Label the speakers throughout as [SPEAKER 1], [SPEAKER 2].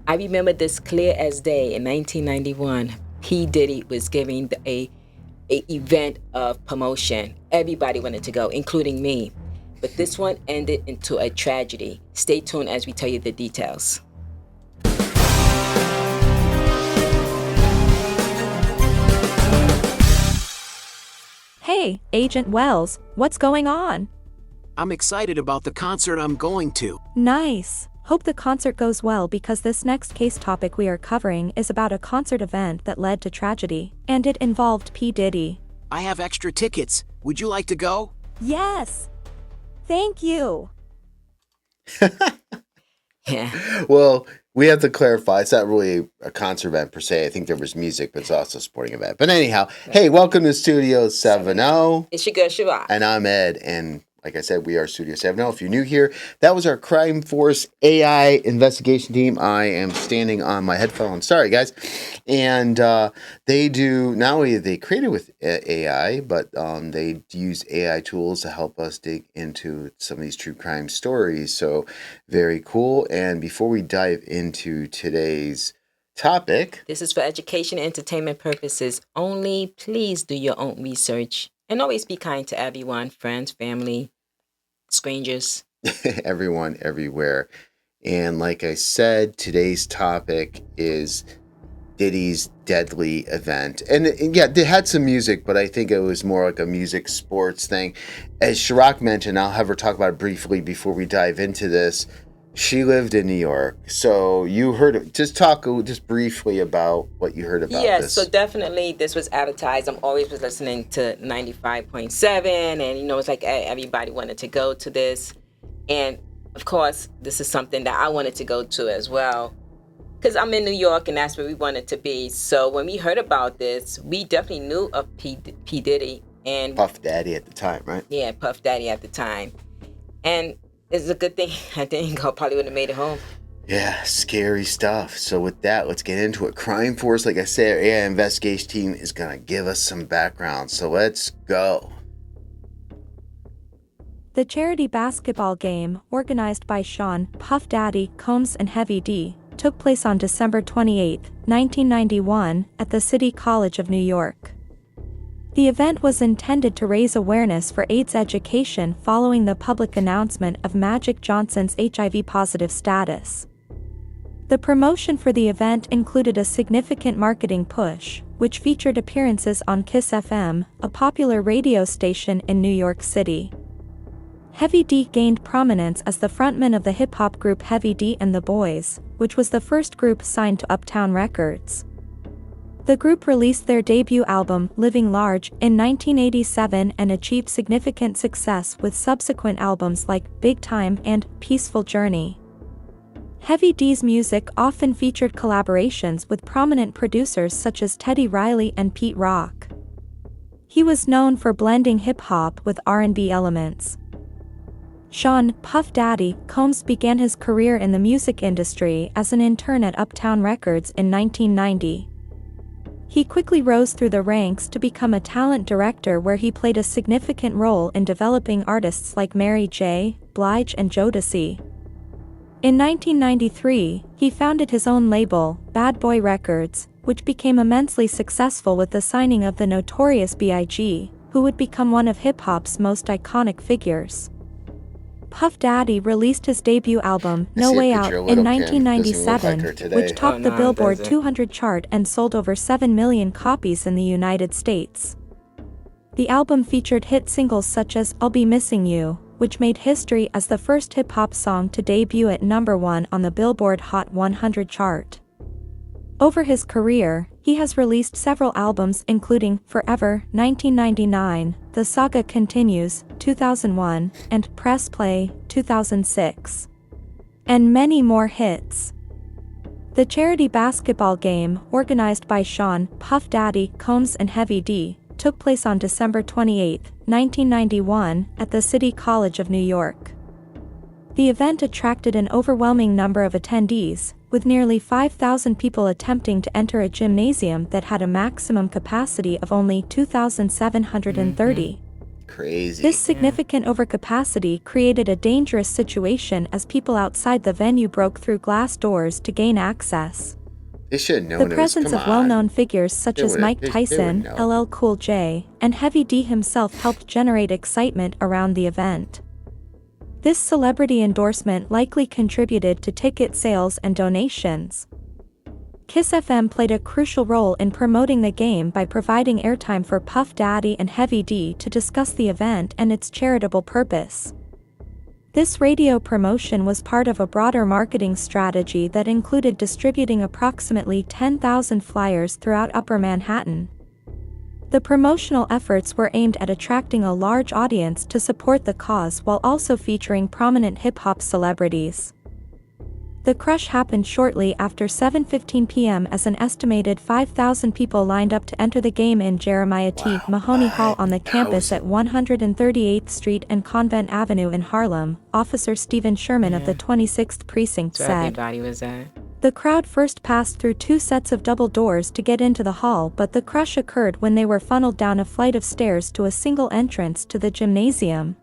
[SPEAKER 1] I remember this clear as day. In 1991, P. Diddy was giving a event of promotion. Everybody wanted to go, including me. But this one ended into a tragedy. Stay tuned as we tell you the details.
[SPEAKER 2] Hey, Agent Wells, what's going on?
[SPEAKER 3] I'm excited about the concert I'm going to.
[SPEAKER 2] Nice. Hope the concert goes well because this next case topic we are covering is about a concert event that led to tragedy, and it involved P. Diddy.
[SPEAKER 3] I have extra tickets. Would you like to go?
[SPEAKER 2] Yes. Thank you.
[SPEAKER 1] Yeah.
[SPEAKER 4] Well, we have to clarify. It's not really a concert event per se. I think there was music, but it's also a sporting event. But anyhow, hey, welcome to Studio 70.
[SPEAKER 1] It's your girl, Shiva.
[SPEAKER 4] And I'm Ed. And like I said, we are Studio 70. If you're new here, that was our Crime Force AI investigation team. I am standing on my headphones. Sorry, guys. And they do, not only are they created with AI, but they use AI tools to help us dig into some of these true crime stories. So very cool. And before we dive into today's topic,
[SPEAKER 1] This is for education and entertainment purposes only. Please do your own research. And always be kind to everyone, friends, family, strangers.
[SPEAKER 4] everyone, everywhere. And like I said, today's topic is Diddy's deadly event. And yeah, they had some music, but I think it was more like a music sports thing. As Chirac mentioned, I'll have her talk about it briefly before we dive into this. She lived in New York. So you heard, just talk just briefly about what you heard about
[SPEAKER 1] Yes,
[SPEAKER 4] this.
[SPEAKER 1] so definitely this was advertised. I'm always was listening to 95.7, and it's like everybody wanted to go to this. And of course, this is something that I wanted to go to as well, because I'm in New York and that's where we wanted to be. So when we heard about this, we definitely knew of P. Diddy and
[SPEAKER 4] Puff Daddy at the time, right?
[SPEAKER 1] yeah, Puff Daddy at the time. And it's a good thing I didn't go. Probably would have made it home.
[SPEAKER 4] Yeah, scary stuff. So with that, let's get into it. Crime Force, like I said, our AI investigation team is going to give us some background. So let's go.
[SPEAKER 2] The charity basketball game, organized by Sean, Puff Daddy, Combs and Heavy D, took place on December 28, 1991, at the City College of New York. The event was intended to raise awareness for AIDS education following the public announcement of Magic Johnson's HIV-positive status. The promotion for the event included a significant marketing push, which featured appearances on Kiss FM, a popular radio station in New York City. Heavy D gained prominence as the frontman of the hip-hop group Heavy D and the Boys, which was the first group signed to Uptown Records. The group released their debut album, Living Large, in 1987 and achieved significant success with subsequent albums like Big Time and Peaceful Journey. Heavy D's music often featured collaborations with prominent producers such as Teddy Riley and Pete Rock. He was known for blending hip-hop with R&B elements. Sean Puff Daddy Combs began his career in the music industry as an intern at Uptown Records in 1990. He quickly rose through the ranks to become a talent director where he played a significant role in developing artists like Mary J. Blige and Jodeci. In 1993, he founded his own label, Bad Boy Records, which became immensely successful with the signing of the notorious B.I.G., who would become one of hip-hop's most iconic figures. Puff Daddy released his debut album, No Way Out, in 1997, which topped the Billboard 200 chart and sold over 7 million copies in the United States. The album featured hit singles such as I'll Be Missing You, which made history as the first hip-hop song to debut at #1 on the Billboard Hot 100 chart. Over his career, he has released several albums including Forever, 1999, The Saga Continues, 2001, and Press Play, 2006. And many more hits. The charity basketball game, organized by Sean Puff Daddy Combs and Heavy D, took place on December 28, 1991, at the City College of New York. The event attracted an overwhelming number of attendees, with nearly 5,000 people attempting to enter a gymnasium that had a maximum capacity of only 2,730.
[SPEAKER 4] crazy.
[SPEAKER 2] This significant overcapacity created a dangerous situation as people outside the venue broke through glass doors to gain access.
[SPEAKER 4] They should have known
[SPEAKER 2] The
[SPEAKER 4] it was,
[SPEAKER 2] presence
[SPEAKER 4] come
[SPEAKER 2] of
[SPEAKER 4] on.
[SPEAKER 2] well-known figures such
[SPEAKER 4] They
[SPEAKER 2] as
[SPEAKER 4] would've-
[SPEAKER 2] Mike
[SPEAKER 4] they would
[SPEAKER 2] Tyson,
[SPEAKER 4] know.
[SPEAKER 2] LL Cool J, and Heavy D himself helped generate excitement around the event. This celebrity endorsement likely contributed to ticket sales and donations. Kiss FM played a crucial role in promoting the game by providing airtime for Puff Daddy and Heavy D to discuss the event and its charitable purpose. This radio promotion was part of a broader marketing strategy that included distributing approximately 10,000 flyers throughout Upper Manhattan. The promotional efforts were aimed at attracting a large audience to support the cause while also featuring prominent hip-hop celebrities. The crush happened shortly after 7:15 p.m. as an estimated 5,000 people lined up to enter the game in Jeremiah T. Mahoney Hall on the campus at 138th Street and Convent Avenue in Harlem, Officer Stephen Sherman of the 26th Precinct
[SPEAKER 1] So
[SPEAKER 2] said.
[SPEAKER 1] everybody was at.
[SPEAKER 2] The crowd first passed through two sets of double doors to get into the hall, but the crush occurred when they were funneled down a flight of stairs to a single entrance to the gymnasium.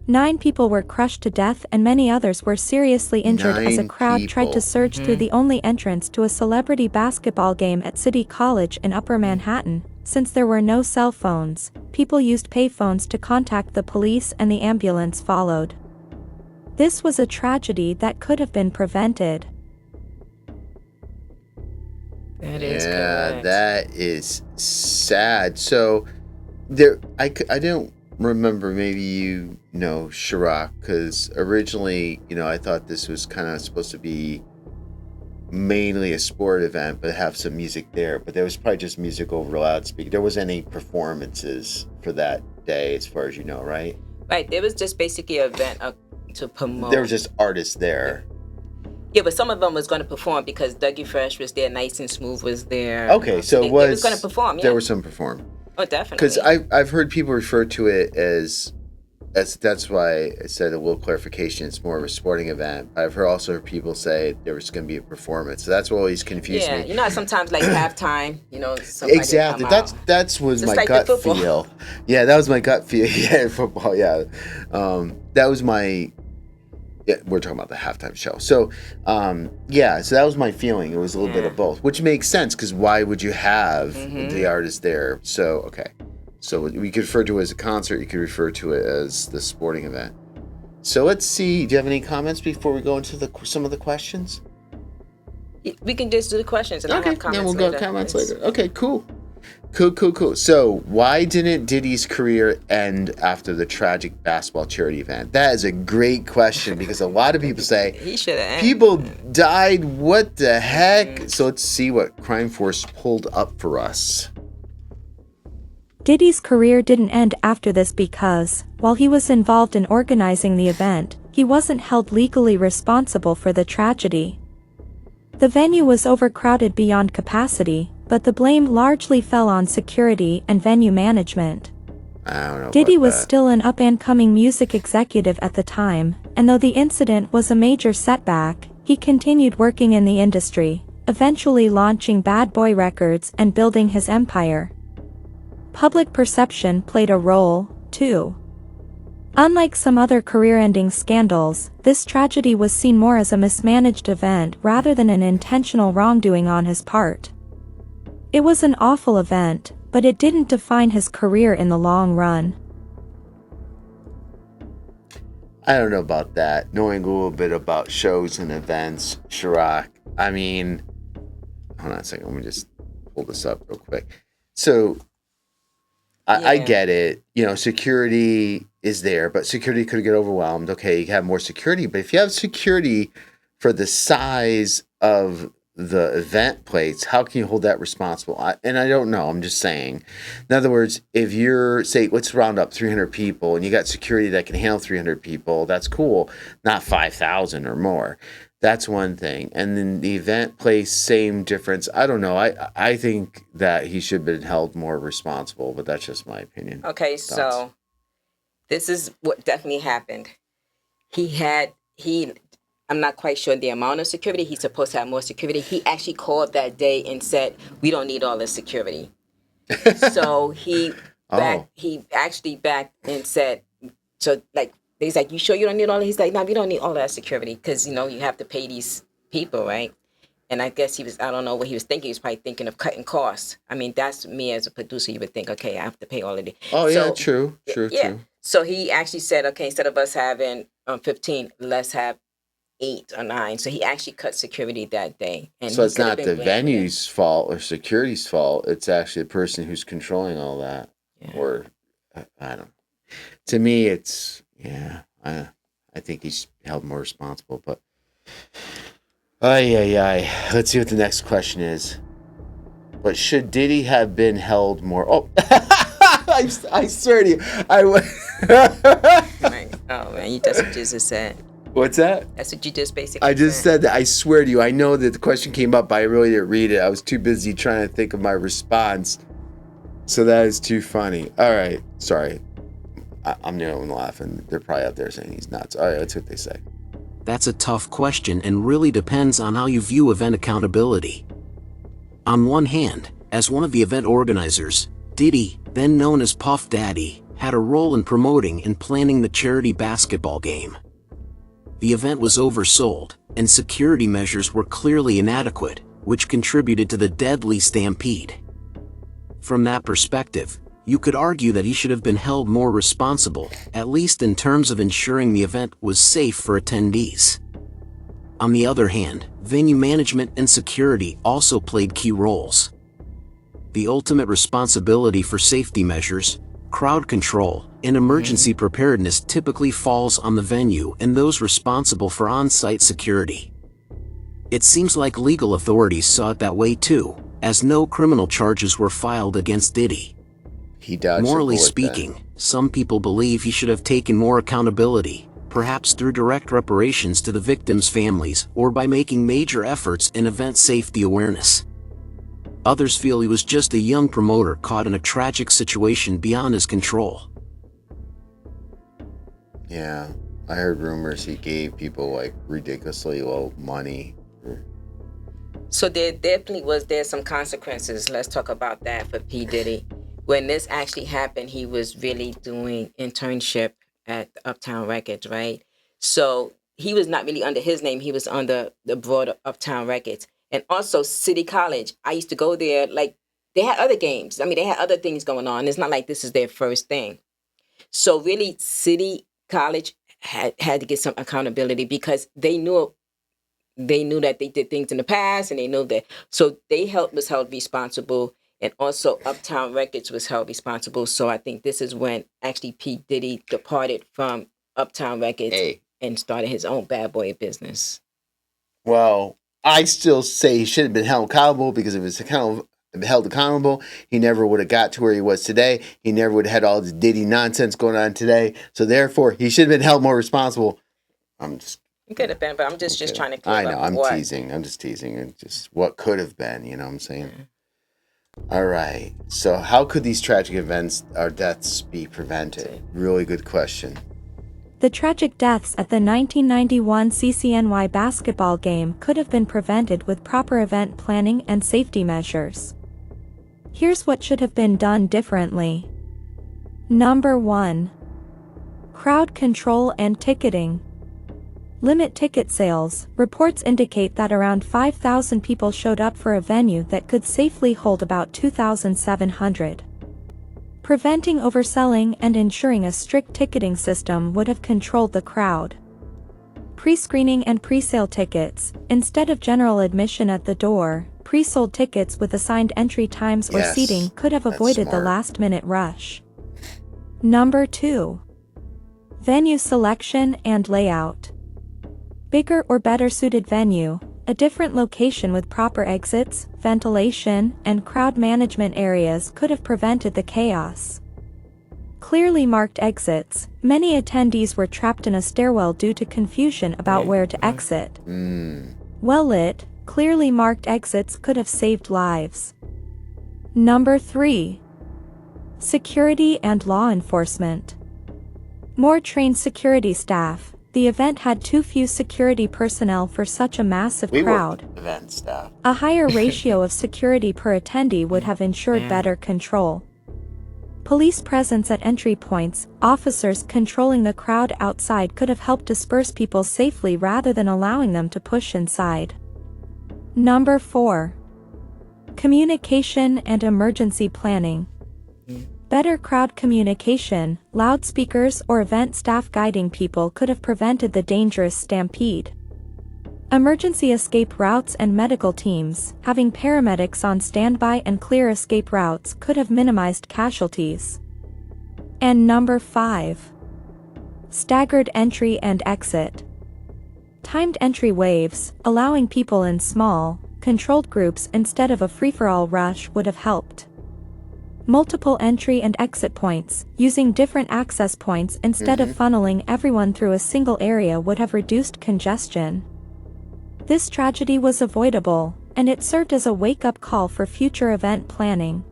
[SPEAKER 2] 9 people were crushed to death and many others were seriously injured as a
[SPEAKER 4] 9
[SPEAKER 2] crowd tried to
[SPEAKER 4] people.
[SPEAKER 2] surge through the only entrance to a celebrity basketball game at City College in Upper Manhattan. Since there were no cell phones, people used payphones to contact the police and the ambulance followed. This was a tragedy that could have been prevented.
[SPEAKER 1] That is
[SPEAKER 4] Yeah,
[SPEAKER 1] correct.
[SPEAKER 4] that is sad. So there, I don't remember. Maybe you know Chirac, because originally, I thought this was kind of supposed to be mainly a sport event, but have some music there. But there was probably just music over loudspeaker. There wasn't any performances for that day, as far as you know, right?
[SPEAKER 1] Right. It was just basically an event to promote.
[SPEAKER 4] There was just artists there.
[SPEAKER 1] Yeah, but some of them was going to perform because Dougie Fresh was there, Nice and Smooth was there.
[SPEAKER 4] Okay, so
[SPEAKER 1] they was going to perform. Yeah.
[SPEAKER 4] There was some perform.
[SPEAKER 1] Oh, definitely.
[SPEAKER 4] Because I've heard people refer to it as that's why I said a little clarification. It's more of a sporting event. I've also heard people say there was going to be a performance. So that's what always confused me.
[SPEAKER 1] Yeah, sometimes like halftime, somebody
[SPEAKER 4] Exactly.
[SPEAKER 1] come out.
[SPEAKER 4] That's was
[SPEAKER 1] Just
[SPEAKER 4] my
[SPEAKER 1] like the
[SPEAKER 4] gut
[SPEAKER 1] football.
[SPEAKER 4] feel. Yeah, that was my gut feel. Yeah, football. Yeah, that was my. Yeah, we're talking about the halftime show. So, so that was my feeling. It was a little bit of both, which makes sense because why would you have the artist there? So, okay. So we could refer to it as a concert. You could refer to it as the sporting event. So let's see. Do you have any comments before we go into some of the questions?
[SPEAKER 1] We can just do the questions and I'll have comments
[SPEAKER 4] then we'll
[SPEAKER 1] later.
[SPEAKER 4] go comments later. Okay, cool. Cool. So why didn't Diddy's career end after the tragic basketball charity event? That is a great question because a lot of people say
[SPEAKER 1] He should have.
[SPEAKER 4] people died. What the heck? So let's see what Crime Force pulled up for us.
[SPEAKER 2] Diddy's career didn't end after this because, while he was involved in organizing the event, he wasn't held legally responsible for the tragedy. The venue was overcrowded beyond capacity, but the blame largely fell on security and venue management.
[SPEAKER 4] I don't know.
[SPEAKER 2] Diddy
[SPEAKER 4] about
[SPEAKER 2] was
[SPEAKER 4] that.
[SPEAKER 2] still an up-and-coming music executive at the time, and though the incident was a major setback, he continued working in the industry, eventually launching Bad Boy Records and building his empire. Public perception played a role, too. Unlike some other career-ending scandals, this tragedy was seen more as a mismanaged event rather than an intentional wrongdoing on his part. It was an awful event, but it didn't define his career in the long run.
[SPEAKER 4] I don't know about that. Knowing a little bit about shows and events, Chirac. I mean, hold on a second. Let me just pull this up real quick. So, I get it. Security is there, but security could get overwhelmed. Okay, you have more security, but if you have security for the size of the event plates, how can you hold that responsible? I don't know. I'm just saying. In other words, if you're, say, let's round up 300 people and you got security that can handle 300 people, that's cool. Not 5,000 or more. That's one thing. And then the event place, same difference. I don't know. I think that he should have been held more responsible, but that's just my opinion.
[SPEAKER 1] Okay,
[SPEAKER 4] Thoughts?
[SPEAKER 1] so this is what definitely happened. I'm not quite sure the amount of security. He's supposed to have more security. He actually called that day and said, we don't need all this security. So he back.
[SPEAKER 4] Oh,
[SPEAKER 1] He actually backed and said, so like he's like, you sure you don't need all that? He's like, no, we don't need all that security because you have to pay these people, right? And I guess I don't know what he was thinking. He was probably thinking of cutting costs. I mean, that's me as a producer. You would think, okay, I have to pay all of it.
[SPEAKER 4] oh yeah,
[SPEAKER 1] So,
[SPEAKER 4] true, true,
[SPEAKER 1] yeah.
[SPEAKER 4] true.
[SPEAKER 1] So he actually said, okay, instead of us having 15, let's have 8 or 9. So he actually cut security that day. And
[SPEAKER 4] So
[SPEAKER 1] he
[SPEAKER 4] it's
[SPEAKER 1] could have
[SPEAKER 4] not
[SPEAKER 1] been
[SPEAKER 4] the
[SPEAKER 1] way more.
[SPEAKER 4] venue's fault or security's fault. It's actually the person who's controlling all that.
[SPEAKER 1] Yeah.
[SPEAKER 4] Or I don't. To me, it's I think he's held more responsible. But let's see what the next question is. But should Diddy have been held more? Oh, I swear to you,
[SPEAKER 1] Right. Oh, man, that's what you just said.
[SPEAKER 4] What's that?
[SPEAKER 1] That's what you just basically
[SPEAKER 4] I just said that. I swear to you, I know that the question came up, but I really didn't read it. I was too busy trying to think of my response. So that is too funny. All right. Sorry. I'm the only one laughing. They're probably out there saying he's nuts. All right. Let's see what they say.
[SPEAKER 3] That's a tough question and really depends on how you view event accountability. On one hand, as one of the event organizers, Diddy, then known as Puff Daddy, had a role in promoting and planning the charity basketball game. The event was oversold, and security measures were clearly inadequate, which contributed to the deadly stampede. From that perspective, you could argue that he should have been held more responsible, at least in terms of ensuring the event was safe for attendees. On the other hand, venue management and security also played key roles. The ultimate responsibility for safety measures, crowd control, and emergency preparedness typically falls on the venue and those responsible for on-site security. It seems like legal authorities saw it that way too, as no criminal charges were filed against Diddy.
[SPEAKER 4] He dodged a
[SPEAKER 3] Morally
[SPEAKER 4] bullet
[SPEAKER 3] speaking, some people believe he should have taken more accountability, perhaps through direct reparations to the victims' families or by making major efforts in event safety awareness. Others feel he was just a young promoter caught in a tragic situation beyond his control.
[SPEAKER 4] Yeah, I heard rumors he gave people like ridiculously low money.
[SPEAKER 1] So there definitely was some consequences. Let's talk about that for P. Diddy. When this actually happened, he was really doing internship at Uptown Records, right? So he was not really under his name. He was under the broader Uptown Records. And also City College. I used to go there. Like, they had other games. I mean, they had other things going on. It's not like this is their first thing. So really, City College had to get some accountability because they knew that they did things in the past, and they know that. So they was held responsible, and also Uptown Records was held responsible. So I think this is when actually P. Diddy departed from Uptown Records and started his own bad boy business.
[SPEAKER 4] Well, I still say he should have been held accountable because if he was held accountable, he never would have got to where he was today. He never would have had all this Diddy nonsense going on today. So therefore, he should have been held more responsible.
[SPEAKER 1] It could have been, but I'm just trying to clear
[SPEAKER 4] I know,
[SPEAKER 1] up
[SPEAKER 4] I'm
[SPEAKER 1] what.
[SPEAKER 4] teasing. I'm just teasing. It's just what could have been, you know what I'm saying? All right. So how could these tragic events or deaths be prevented? Really good question.
[SPEAKER 2] The tragic deaths at the 1991 CCNY basketball game could have been prevented with proper event planning and safety measures. Here's what should have been done differently. Number 1. Crowd control and ticketing. Limit ticket sales. Reports indicate that around 5,000 people showed up for a venue that could safely hold about 2,700. Preventing overselling and ensuring a strict ticketing system would have controlled the crowd. Pre-screening and pre-sale tickets. Instead of general admission at the door, pre-sold tickets with assigned entry times or seating could have avoided the last-minute rush. Number 2. Venue selection and layout. Bigger or better suited venue, a different location with proper exits, ventilation, and crowd management areas could have prevented the chaos. Clearly marked exits. Many attendees were trapped in a stairwell due to confusion about where to exit. Well-lit, clearly marked exits could have saved lives. Number 3. Security and law enforcement. More trained security staff. The event had too few security personnel for such a massive crowd.
[SPEAKER 4] Event staff.
[SPEAKER 2] A higher ratio of security per attendee would have ensured better control. Police presence at entry points, officers controlling the crowd outside could have helped disperse people safely rather than allowing them to push inside. Number 4. Communication and emergency planning. Better crowd communication, loudspeakers or event staff guiding people could have prevented the dangerous stampede. Emergency escape routes and medical teams, having paramedics on standby and clear escape routes could have minimized casualties. And number 5. Staggered entry and exit. Timed entry waves, allowing people in small, controlled groups instead of a free-for-all rush would have helped. Multiple entry and exit points, using different access points instead of funneling everyone through a single area would have reduced congestion. This tragedy was avoidable, and it served as a wake-up call for future event planning.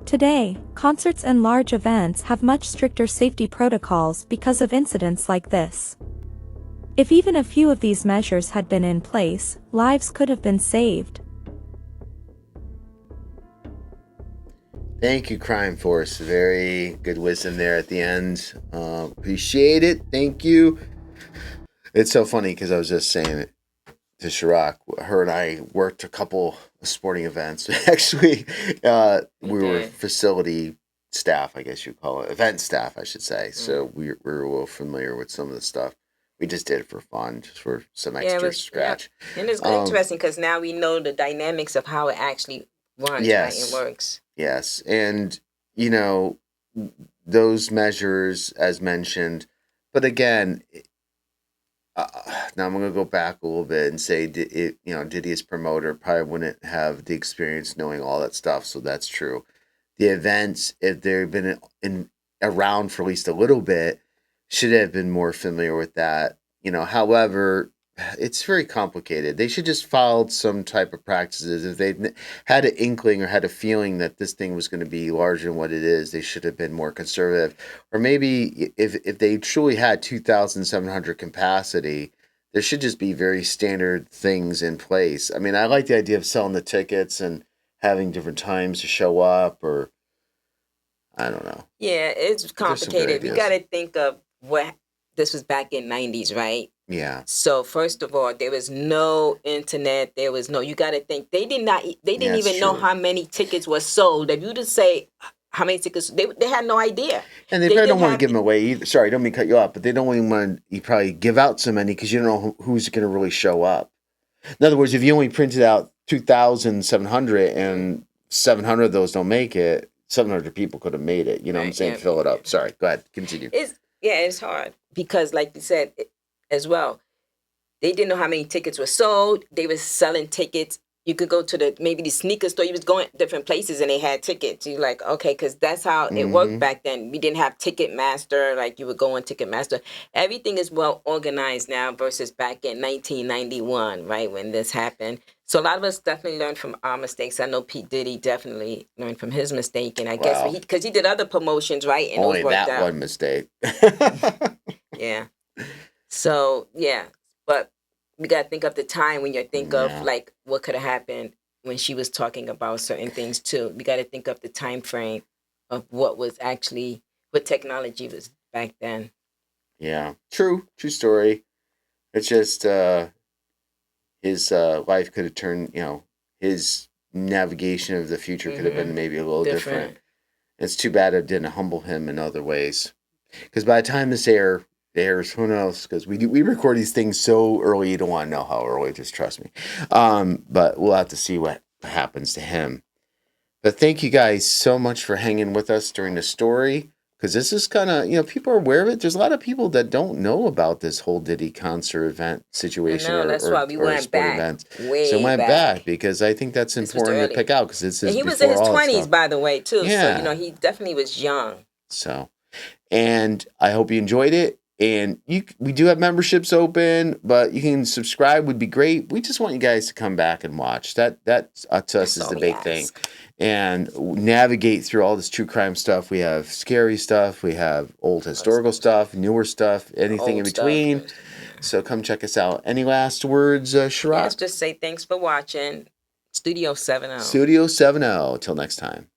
[SPEAKER 2] Today, concerts and large events have much stricter safety protocols because of incidents like this. If even a few of these measures had been in place, lives could have been saved.
[SPEAKER 4] Thank you, Crime Force. Very good wisdom there at the end. Appreciate it. Thank you. It's so funny because I was just saying it to Chirac. Her and I worked a couple of sporting events. Actually, we were facility staff, I guess you'd call it. Event staff, I should say. So we were a little familiar with some of the stuff. We just did it for fun, just for some extra scratch.
[SPEAKER 1] Yeah. And it's interesting because now we know the dynamics of how it actually runs, right? It works.
[SPEAKER 4] Yes. And, you know, those measures, as mentioned, but again, now I'm going to go back a little bit and say, Diddy's promoter probably wouldn't have the experience knowing all that stuff. So that's true. The events, if they've been around for at least a little bit, should have been more familiar with that. However, it's very complicated. They should just followed some type of practices. If they had an inkling or had a feeling that this thing was going to be larger than what it is, they should have been more conservative. Or maybe if they truly had 2,700 capacity, there should just be very standard things in place. I mean, I like the idea of selling the tickets and having different times to show up, or I don't know.
[SPEAKER 1] Yeah, it's complicated. We got to think of this was back in 90s, right?
[SPEAKER 4] Yeah.
[SPEAKER 1] So first of all, there was no internet. There was no. You got to think they didn't even know how many tickets were sold. If you just say how many tickets, they had no idea.
[SPEAKER 4] And they probably don't want to give them away either. Sorry, I don't mean to cut you off, but they don't even want to probably give out so many because you don't know who's going to really show up. In other words, if you only printed out 2,700 and 700 of those don't make it, 700 people could have made it. You know what I'm saying? Yeah, fill it up. Sorry, go ahead. Continue.
[SPEAKER 1] It's hard because, like you said as well, they didn't know how many tickets were sold. They were selling tickets. You could go to maybe the sneaker store. You was going different places and they had tickets. You're like, okay, because that's how it worked back then. We didn't have Ticketmaster. Like you would go on Ticketmaster. Everything is well organized now versus back in 1991, right, when this happened. So a lot of us definitely learned from our mistakes. I know P. Diddy definitely learned from his mistake. And I guess because he did other promotions, right? And
[SPEAKER 4] only
[SPEAKER 1] those worked
[SPEAKER 4] that
[SPEAKER 1] out.
[SPEAKER 4] One mistake.
[SPEAKER 1] Yeah. So, yeah. But we got to think of the time when you think of like what could have happened when she was talking about certain things too. We got to think of the time frame of what technology was back then.
[SPEAKER 4] Yeah, true story. It's just his life could have turned, his navigation of the future could have been maybe a little different. It's too bad it didn't humble him in other ways. Because by the time this airs, who knows? Because we record these things so early, you don't want to know how early. Just trust me. But we'll have to see what happens to him. But thank you guys so much for hanging with us during the story. Because this is kind of, people are aware of it. There's a lot of people that don't know about this whole Diddy concert event situation.
[SPEAKER 1] No, that's why we went back.
[SPEAKER 4] So went back because I think that's important to pick out because it's
[SPEAKER 1] he was in his 20s, by the way, too.
[SPEAKER 4] Yeah.
[SPEAKER 1] So, he definitely was young.
[SPEAKER 4] So, and I hope you enjoyed it. And we do have memberships open, but you can subscribe would be great. We just want you guys to come back and watch. That to us is the big thing. And navigate through all this true crime stuff. We have scary stuff. We have old historical stuff, newer stuff, anything in between. So come check us out. Any last words, Chirac?
[SPEAKER 1] Yes, just say thanks for watching. Studio 7-0.
[SPEAKER 4] Studio 7-0. Till next time.